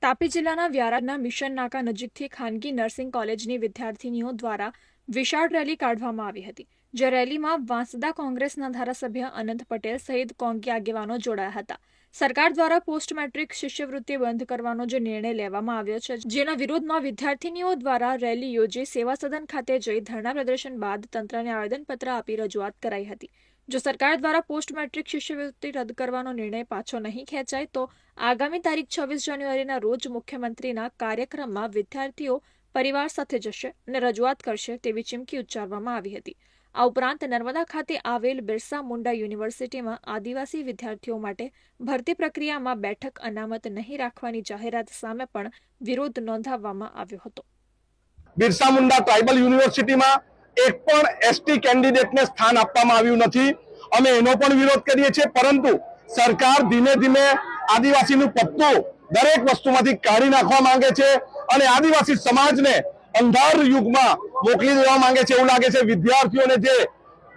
તાપી જિલ્લાના વ્યારાના મિશન નાકા નજીકથી ખાનગી નર્સિંગ કોલેજની વિદ્યાર્થીનીઓ દ્વારા વિશાળ રેલી કાઢવામાં આવી હતી, જે રેલીમાં વાંસદા કોંગ્રેસના ધારાસભ્ય અનંત પટેલ સહિત કોંગી આગેવાનો જોડાયા હતા। સરકાર દ્વારા પોસ્ટ મેટ્રિક શિષ્યવૃત્તિ બંધ કરવાનો જે નિર્ણય લેવામાં આવ્યો છે, જેના વિરોધમાં વિદ્યાર્થીનીઓ દ્વારા રેલી યોજી સેવા સદન ખાતે જઈ ધરણા પ્રદર્શન બાદ તંત્રને આવેદનપત્ર આપી રજૂઆત કરાઈ હતી। જો સરકાર દ્વારા પોસ્ટ મેટ્રિક શિષ્યવૃત્તિ રદ કરવાનો નિર્ણય પાછો નહીં ખેંચાય તો આગામી તારીખ 26 જાન્યુઆરીના રોજ મુખ્યમંત્રીના કાર્યક્રમમાં વિદ્યાર્થીઓ પરિવાર સાથે જશે અને રજૂઆત કરશે તેવી ચીમકી ઉચ્ચારવામાં આવી હતી। આ ઉપરાંત નર્મદા ખાતે આવેલ બિરસા મુંડા યુનિવર્સિટીમાં આદિવાસી વિદ્યાર્થીઓ માટે ભરતી પ્રક્રિયામાં બેઠક અનામત નહીં રાખવાની જાહેરાત સામે પણ વિરોધ નોંધાવવામાં આવ્યો હતો। બિરસા મુંડા ટ્રાઇબલ યુનિવર્સિટીમાં એક પણ એસટી કેન્ડિડેટને સ્થાન આપવામાં આવ્યું નથી। અમે એનો પણ વિરોધ કરીએ છીએ, પરંતુ સરકાર ધીમે ધીમે આદિવાસીનું પત્તું દરેક વસ્તુમાંથી કાઢી નાખવા માંગે છે અને આદિવાસી સમાજને અંધાર યુગમાં મોકલી દેવા માંગે છે। એવું લાગે છે વિદ્યાર્થીઓને જે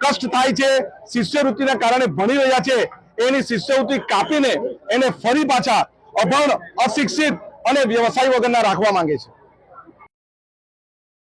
કષ્ટ થાય છે, શિષ્યવૃત્તિના કારણે ભણી રહ્યા છે, એની શિષ્યવૃત્તિ કાપીને એને ફરી પાછા અભણ, અશિક્ષિત અને વ્યવસાય વગરના રાખવા માંગે છે।